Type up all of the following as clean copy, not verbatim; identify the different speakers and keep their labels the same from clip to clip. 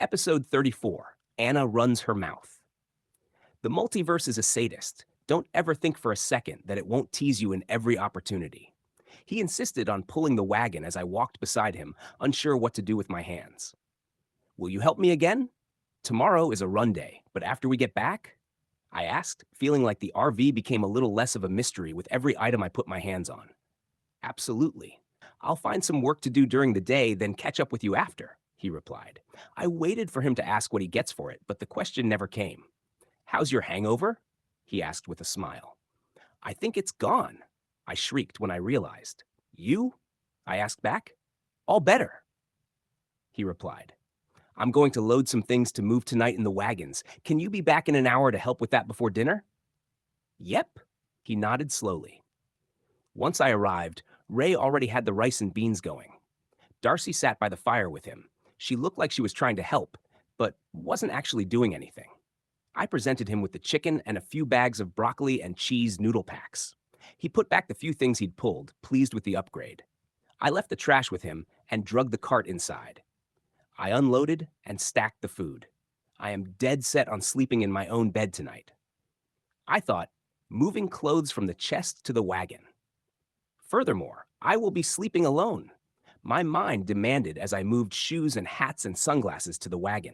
Speaker 1: Episode 34, Anna Runs Her Mouth. The multiverse is a sadist. Don't ever think for a second that it won't tease you in every opportunity. He insisted on pulling the wagon as I walked beside him, unsure what to do with my hands. Will you help me again? Tomorrow is a run day, but after we get back? I asked, feeling like the RV became a little less of a mystery with every item I put my hands on. Absolutely. I'll find some work to do during the day, then catch up with you after, he replied. I waited for him to ask what he gets for it, but the question never came. How's your hangover? He asked with a smile. I think it's gone, I shrieked when I realized. You? I asked back. All better, he replied. I'm going to load some things to move tonight in the wagons. Can you be back in an hour to help with that before dinner? Yep, he nodded slowly. Once I arrived, Ray already had the rice and beans going. Darcy sat by the fire with him. She looked like she was trying to help, but wasn't actually doing anything. I presented him with the chicken and a few bags of broccoli and cheese noodle packs. He put back the few things he'd pulled, pleased with the upgrade. I left the trash with him and dragged the cart inside. I unloaded and stacked the food. I am dead set on sleeping in my own bed tonight. I thought, moving clothes from the chest to the wagon. Furthermore, I will be sleeping alone. My mind demanded as I moved shoes and hats and sunglasses to the wagon.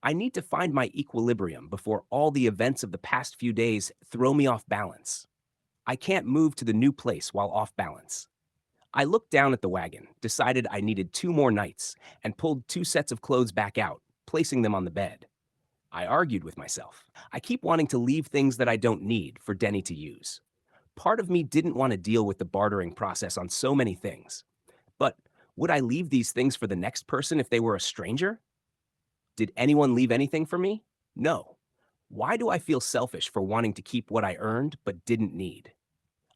Speaker 1: I need to find my equilibrium before all the events of the past few days throw me off balance. I can't move to the new place while off balance. I looked down at the wagon, decided I needed 2 more nights, and pulled 2 sets of clothes back out, placing them on the bed. I argued with myself. I keep wanting to leave things that I don't need for Denny to use. Part of me didn't want to deal with the bartering process on so many things. But would I leave these things for the next person if they were a stranger? Did anyone leave anything for me? No. Why do I feel selfish for wanting to keep what I earned but didn't need?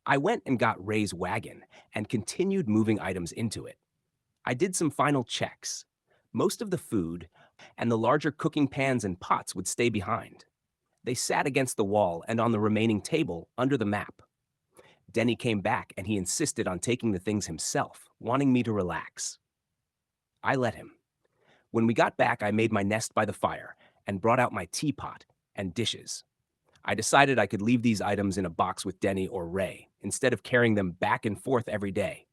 Speaker 1: I went and got Ray's wagon and continued moving items into it. I did some final checks. Most of the food and the larger cooking pans and pots would stay behind. They sat against the wall and on the remaining table under the map. Denny came back and he insisted on taking the things himself, wanting me to relax. I let him. When we got back, I made my nest by the fire and brought out my teapot and dishes. I decided I could leave these items in a box with Denny or Ray, instead of carrying them back and forth every day.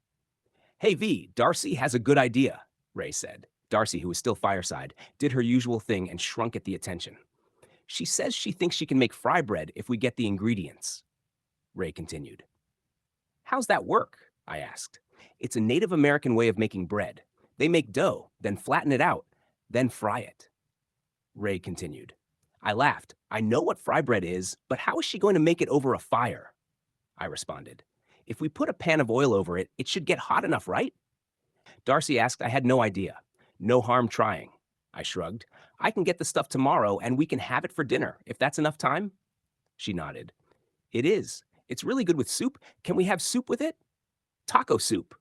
Speaker 1: Hey V, Darcy has a good idea, Ray said. Darcy, who was still fireside, did her usual thing and shrunk at the attention. She says she thinks she can make fry bread if we get the ingredients. Ray continued. How's that work? I asked. It's a Native American way of making bread. They make dough, then flatten it out, then fry it. Ray continued. I laughed. I know what fry bread is, but how is she going to make it over a fire? I responded. If we put a pan of oil over it, it should get hot enough, right? Darcy asked. I had no idea. No harm trying. I shrugged. I can get the stuff tomorrow and we can have it for dinner, if that's enough time. She nodded. It is. It's really good with soup. Can we have soup with it? Taco soup.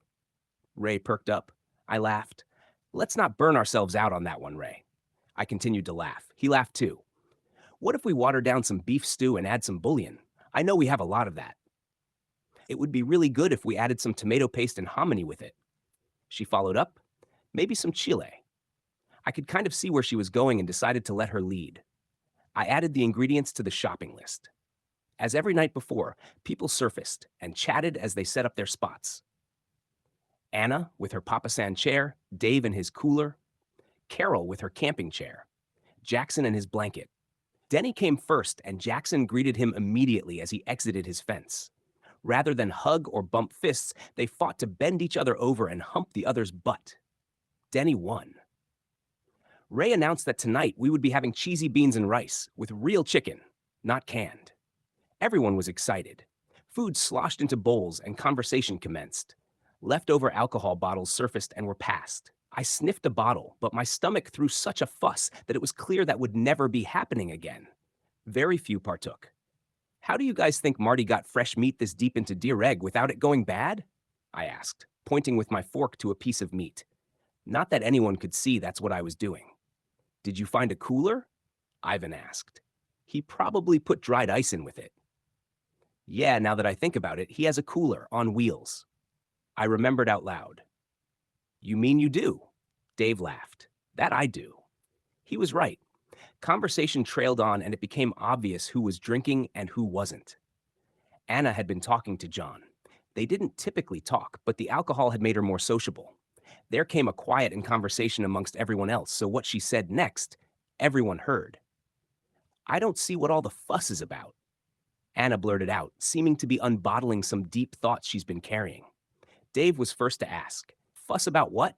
Speaker 1: Ray perked up. I laughed. Let's not burn ourselves out on that one, Ray. I continued to laugh. He laughed too. What if we water down some beef stew and add some bouillon? I know we have a lot of that. It would be really good if we added some tomato paste and hominy with it. She followed up. Maybe some chile. I could kind of see where she was going and decided to let her lead. I added the ingredients to the shopping list. As every night before, people surfaced and chatted as they set up their spots. Anna with her Papa-san chair, Dave in his cooler, Carol with her camping chair, Jackson and his blanket. Denny came first, and Jackson greeted him immediately as he exited his fence. Rather than hug or bump fists, they fought to bend each other over and hump the other's butt. Denny won. Ray announced that tonight we would be having cheesy beans and rice with real chicken, not canned. Everyone was excited. Food sloshed into bowls and conversation commenced. Leftover alcohol bottles surfaced and were passed. I sniffed a bottle, but my stomach threw such a fuss that it was clear that would never be happening again. Very few partook. How do you guys think Marty got fresh meat this deep into DeReg without it going bad? I asked, pointing with my fork to a piece of meat. Not that anyone could see that's what I was doing. Did you find a cooler? Ivan asked. He probably put dried ice in with it. Yeah, now that I think about it, he has a cooler on wheels. I remembered out loud. You mean you do? Dave laughed. That I do. He was right. Conversation trailed on, and it became obvious who was drinking and who wasn't. Anna had been talking to John. They didn't typically talk, but the alcohol had made her more sociable. There came a quiet in conversation amongst everyone else, so what she said next, everyone heard. "I don't see what all the fuss is about," Anna blurted out, seeming to be unbottling some deep thoughts she's been carrying. Dave was first to ask, "Fuss about what?"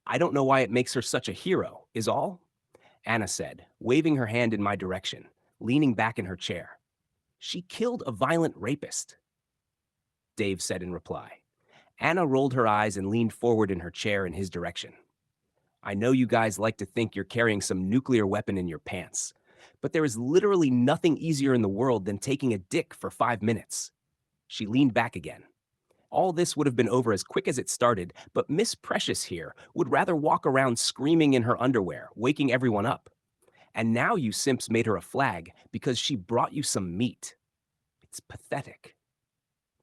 Speaker 1: "I don't know why it makes her such a hero, is all," Anna said, waving her hand in my direction, leaning back in her chair. "She killed a violent rapist," Dave said in reply. Anna rolled her eyes and leaned forward in her chair in his direction. "I know you guys like to think you're carrying some nuclear weapon in your pants, but there is literally nothing easier in the world than taking a dick for 5 minutes." She leaned back again. All this would have been over as quick as it started, but Miss Precious here would rather walk around screaming in her underwear, waking everyone up. And now you simps made her a flag because she brought you some meat. It's pathetic.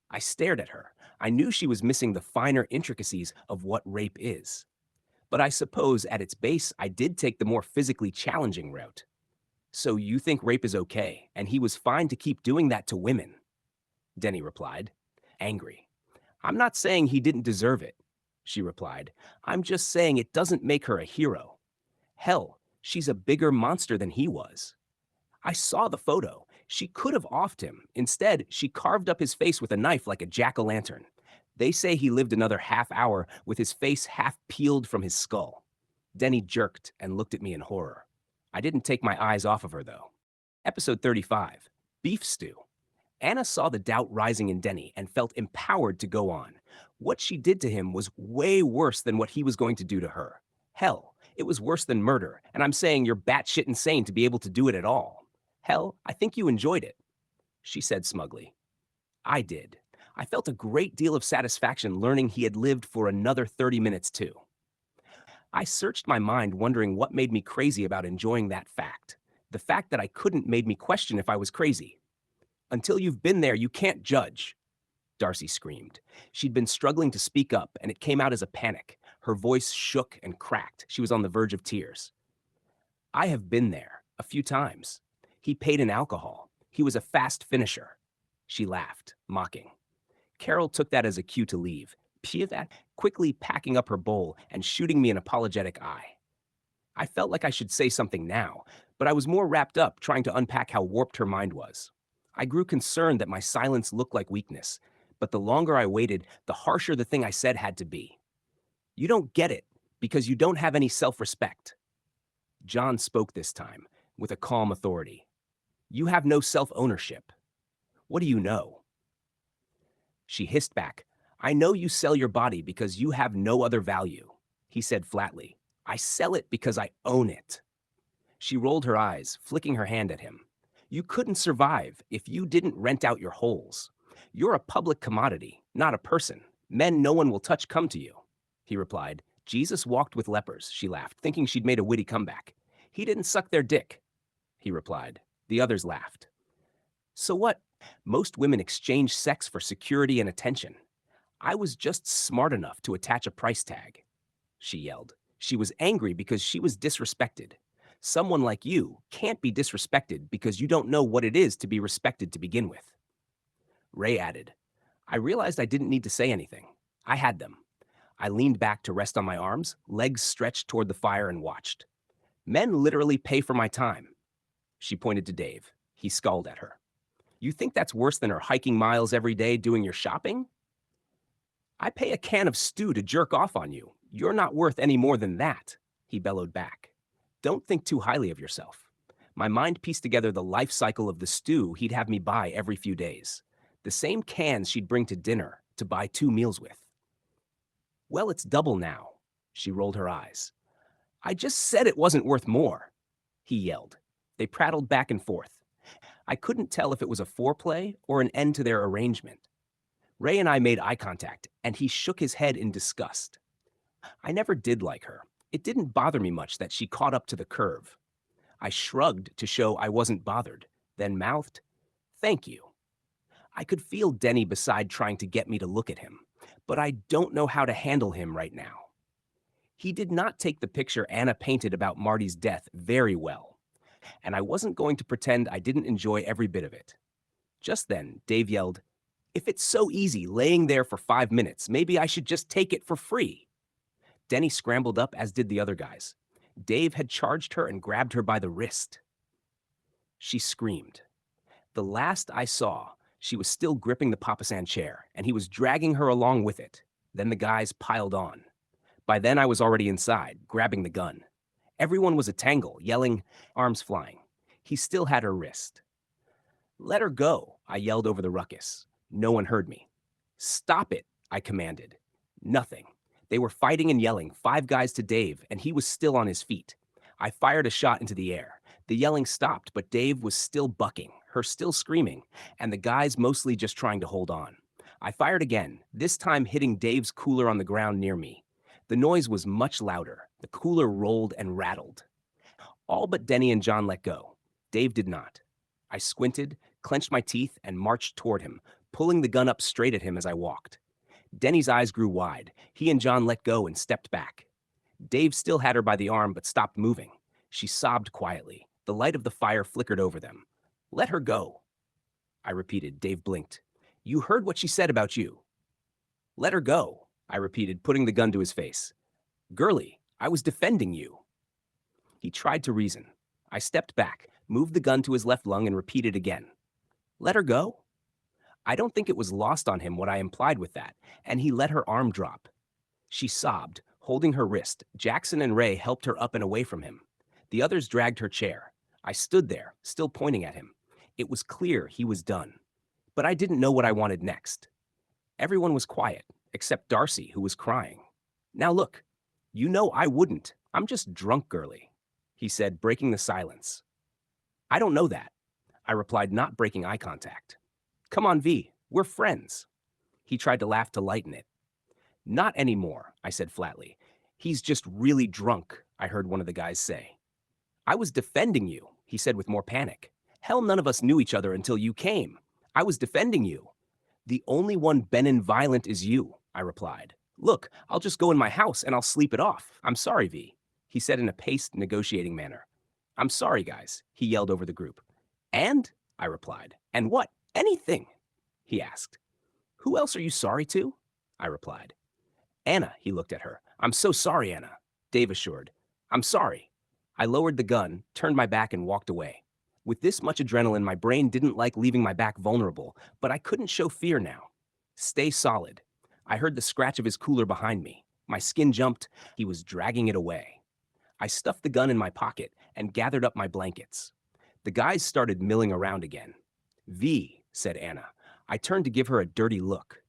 Speaker 1: I stared at her. I knew she was missing the finer intricacies of what rape is. But I suppose at its base, I did take the more physically challenging route. "So you think rape is okay, and he was fine to keep doing that to women?" Denny replied, angry. "I'm not saying he didn't deserve it," she replied. "I'm just saying it doesn't make her a hero. Hell, she's a bigger monster than he was. I saw the photo. She could have offed him. Instead, she carved up his face with a knife like a jack-o'-lantern. They say he lived another half hour with his face half peeled from his skull." Denny jerked and looked at me in horror. I didn't take my eyes off of her, though. Episode 35, Beef Stew. Anna saw the doubt rising in Denny and felt empowered to go on. What she did to him was way worse than what he was going to do to her. Hell, it was worse than murder, and I'm saying you're batshit insane to be able to do it at all. Hell, I think you enjoyed it, she said smugly. I did. I felt a great deal of satisfaction learning he had lived for another 30 minutes too. I searched my mind wondering what made me crazy about enjoying that fact. The fact that I couldn't made me question if I was crazy. "Until you've been there, you can't judge," Darcy screamed. She'd been struggling to speak up, and it came out as a panic. Her voice shook and cracked. She was on the verge of tears. "I have been there, a few times. He paid in alcohol. He was a fast finisher." She laughed, mocking. Carol took that as a cue to leave, quickly packing up her bowl and shooting me an apologetic eye. I felt like I should say something now, but I was more wrapped up trying to unpack how warped her mind was. I grew concerned that my silence looked like weakness, but the longer I waited, the harsher the thing I said had to be. "You don't get it because you don't have any self-respect." John spoke this time, with a calm authority. "You have no self-ownership. What do you know?" She hissed back, "I know you sell your body because you have no other value." He said flatly, "I sell it because I own it." She rolled her eyes, flicking her hand at him. "You couldn't survive if you didn't rent out your holes. You're a public commodity, not a person. Men no one will touch come to you." He replied, "Jesus walked with lepers," she laughed, thinking she'd made a witty comeback. "He didn't suck their dick," he replied. The others laughed. "So what? Most women exchange sex for security and attention. I was just smart enough to attach a price tag," she yelled. She was angry because she was disrespected. Someone like you can't be disrespected because you don't know what it is to be respected to begin with. Ray added, "I realized I didn't need to say anything. I had them." I leaned back to rest on my arms, legs stretched toward the fire, and watched. "Men literally pay for my time." She pointed to Dave. He scowled at her. "You think that's worse than her hiking miles every day doing your shopping?" "I pay a can of stew to jerk off on you. You're not worth any more than that," he bellowed back. "Don't think too highly of yourself." My mind pieced together the life cycle of the stew he'd have me buy every few days. The same cans she'd bring to dinner to buy 2 meals with. "Well, it's double now." She rolled her eyes. "I just said it wasn't worth more," he yelled. They prattled back and forth. I couldn't tell if it was a foreplay or an end to their arrangement. Ray and I made eye contact, and he shook his head in disgust. I never did like her. It didn't bother me much that she caught up to the curve. I shrugged to show I wasn't bothered, then mouthed, "Thank you." I could feel Denny beside trying to get me to look at him, but I don't know how to handle him right now. He did not take the picture Anna painted about Marty's death very well, and I wasn't going to pretend I didn't enjoy every bit of it. Just then, Dave yelled, "If it's so easy laying there for 5 minutes, maybe I should just take it for free." Denny scrambled up, as did the other guys. Dave had charged her and grabbed her by the wrist. She screamed. The last I saw, she was still gripping the Papasan chair, and he was dragging her along with it. Then the guys piled on. By then, I was already inside, grabbing the gun. Everyone was a tangle, yelling, arms flying. He still had her wrist. "Let her go," I yelled over the ruckus. No one heard me. "Stop it," I commanded. Nothing. They were fighting and yelling, 5 guys to Dave, and he was still on his feet. I fired a shot into the air. The yelling stopped, but Dave was still bucking, her still screaming, and the guys mostly just trying to hold on. I fired again, this time hitting Dave's cooler on the ground near me. The noise was much louder. The cooler rolled and rattled. All but Denny and John let go. Dave did not. I squinted, clenched my teeth, and marched toward him, pulling the gun up straight at him as I walked. Denny's eyes grew wide. He and John let go and stepped back. Dave still had her by the arm but stopped moving. She sobbed quietly. The light of the fire flickered over them. "Let her go," I repeated. Dave blinked. "You heard what she said about you." "Let her go," I repeated, putting the gun to his face. "Girlie, I was defending you." He tried to reason. I stepped back, moved the gun to his left lung, and repeated again. "Let her go?" I don't think it was lost on him what I implied with that, and he let her arm drop. She sobbed, holding her wrist. Jackson and Ray helped her up and away from him. The others dragged her chair. I stood there, still pointing at him. It was clear he was done. But I didn't know what I wanted next. Everyone was quiet, except Darcy, who was crying. "Now look, you know I wouldn't. I'm just drunk, girlie," he said, breaking the silence. "I don't know that," I replied, not breaking eye contact. "Come on, V, we're friends." He tried to laugh to lighten it. "Not anymore," I said flatly. "He's just really drunk," I heard one of the guys say. "I was defending you," he said with more panic. "Hell, none of us knew each other until you came. I was defending you." "The only one benin violent is you," I replied. "Look, I'll just go in my house and I'll sleep it off. I'm sorry, V," he said in a paced, negotiating manner. "I'm sorry, guys," he yelled over the group. "And?" I replied. "And what? Anything," he asked. "Who else are you sorry to?" I replied. "Anna," he looked at her. "I'm so sorry, Anna," Dave assured. "I'm sorry." I lowered the gun, turned my back, and walked away. With this much adrenaline, my brain didn't like leaving my back vulnerable, but I couldn't show fear now. "Stay solid." I heard the scratch of his cooler behind me. My skin jumped. He was dragging it away. I stuffed the gun in my pocket and gathered up my blankets. The guys started milling around again. "V," said Anna. I turned to give her a dirty look.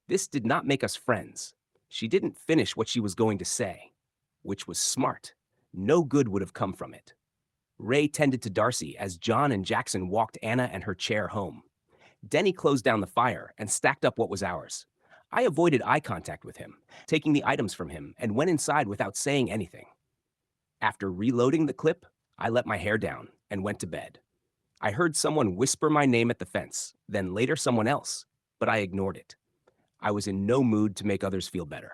Speaker 1: This did not make us friends. She didn't finish what she was going to say, which was smart. No good would have come from it. Ray tended to Darcy as John and Jackson walked Anna and her chair home. Denny closed down the fire and stacked up what was ours. I avoided eye contact with him, taking the items from him, and went inside without saying anything. After reloading the clip, I let my hair down and went to bed. I heard someone whisper my name at the fence, then later someone else, but I ignored it. I was in no mood to make others feel better.